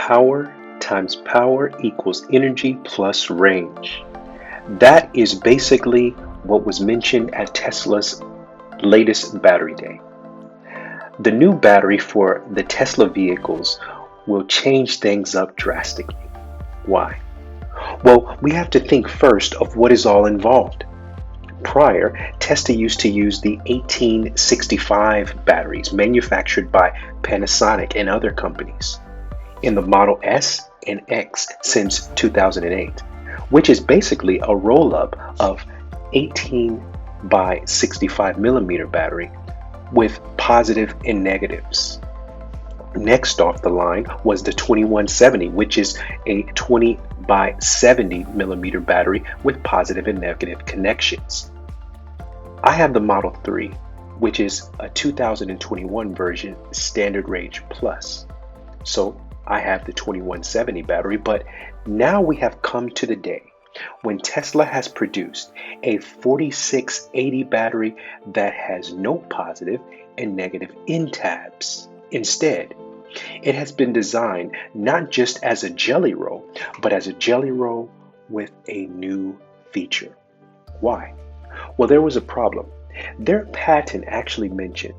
Power times power equals energy plus range. That is basically what was mentioned at Tesla's latest battery day. The new battery for the Tesla vehicles will change things up drastically. Why? Well, we have to think first of what is all involved. Prior, Tesla used to use the 1865 batteries manufactured by Panasonic and other companies in the Model S and X since 2008, which is basically a roll-up of 18 by 65 millimeter battery with positive and negatives. Next off the line was the 2170, which is a 20 by 70 millimeter battery with positive and negative connections. I have the Model 3, which is a 2021 version standard range plus. So I have the 2170 battery, but now we have come to the day when Tesla has produced a 4680 battery that has no positive and negative end tabs. Instead, it has been designed not just as a jelly roll, but as a jelly roll with a new feature. Why? Well, there was a problem. Their patent actually mentioned,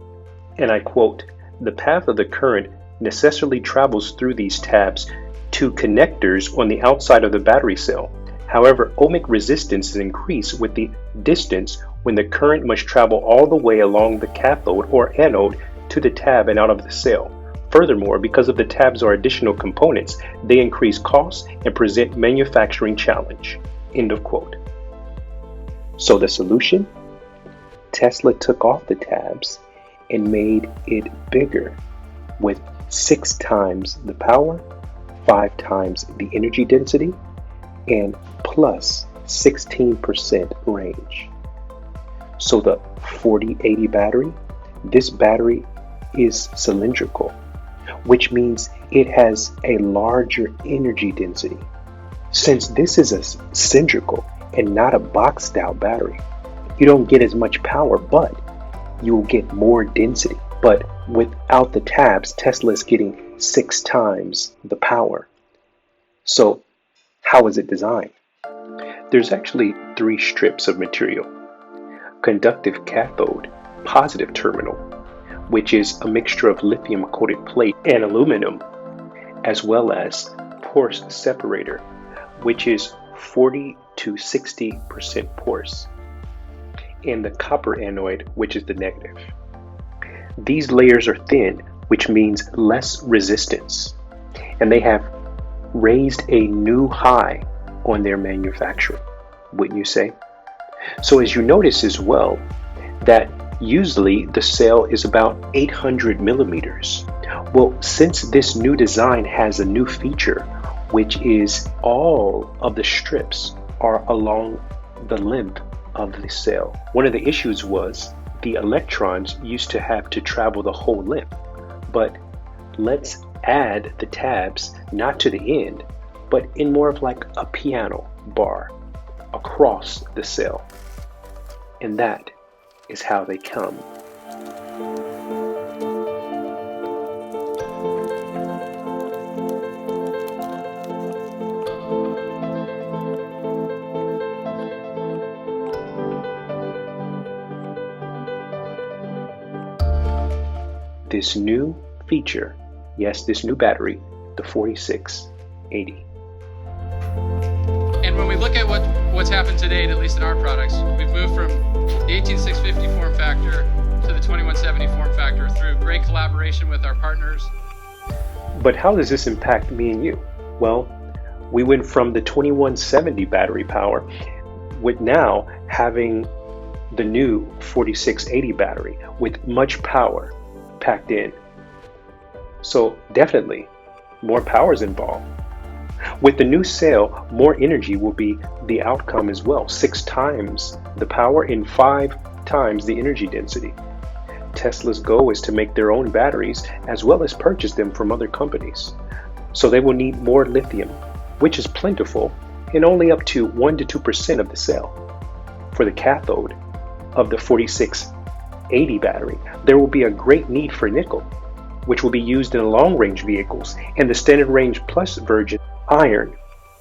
and I quote, "The path of the current necessarily travels through these tabs to connectors on the outside of the battery cell. However, ohmic resistance is increased with the distance when the current must travel all the way along the cathode or anode to the tab and out of the cell. Furthermore, because of the tabs are additional components, they increase costs and present manufacturing challenge." End of quote. So the solution? Tesla took off the tabs and made it bigger with 6 times the power, 5 times the energy density, and plus 16% range. So the 4080 battery, this battery is cylindrical, which means it has a larger energy density. Since this is a cylindrical and not a boxed out battery, you don't get as much power, but you will get more density. But without the tabs, Tesla is getting 6 times the power. So how is it designed? There's actually 3 strips of material. Conductive cathode, positive terminal, which is a mixture of lithium coated plate and aluminum, as well as porous separator, which is 40 to 60% porous, and the copper anode, which is the negative. These layers are thin, which means less resistance, and they have raised a new high on their manufacturing, wouldn't you say? So as you notice as well, that usually the cell is about 800 millimeters. Well, since this new design has a new feature, which is all of the strips are along the length of the cell. One of the issues was the electrons used to have to travel the whole length, but let's add the tabs not to the end, but in more of like a piano bar across the cell. And that is how they come. This new feature, yes, this new battery, the 4680. And when we look at what's happened to date, at least in our products, we've moved from the 18650 form factor to the 2170 form factor through great collaboration with our partners. But how does this impact me and you? Well, we went from the 2170 battery power with now having the new 4680 battery with much power packed in. So definitely more power is involved. With the new cell, more energy will be the outcome as well. 6 times the power and 5 times the energy density. Tesla's goal is to make their own batteries as well as purchase them from other companies. So they will need more lithium, which is plentiful and only up to 1 to 2% of the cell. For the cathode of the 4680 battery, there will be a great need for nickel, which will be used in long-range vehicles, and the standard range plus version, iron,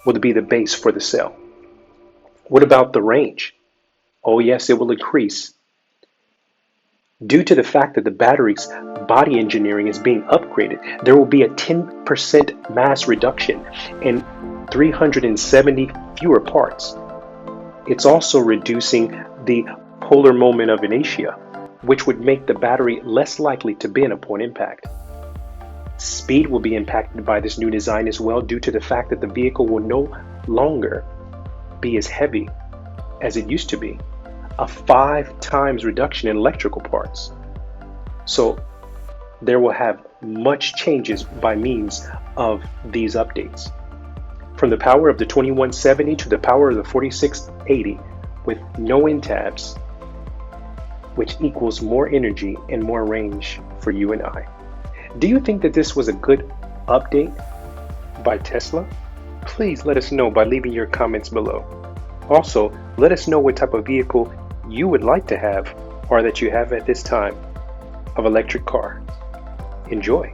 will be the base for the cell. What about the range? Oh yes, it will increase. Due to the fact that the battery's body engineering is being upgraded, there will be a 10% mass reduction and 370 fewer parts. It's also reducing the polar moment of inertia, which would make the battery less likely to bend upon impact. Speed will be impacted by this new design as well, due to the fact that the vehicle will no longer be as heavy as it used to be, a 5 times reduction in electrical parts. So there will have much changes by means of these updates. From the power of the 2170 to the power of the 4680 with no end tabs, which equals more energy and more range for you and I. Do you think that this was a good update by Tesla? Please let us know by leaving your comments below. Also, let us know what type of vehicle you would like to have or that you have at this time of electric car. Enjoy.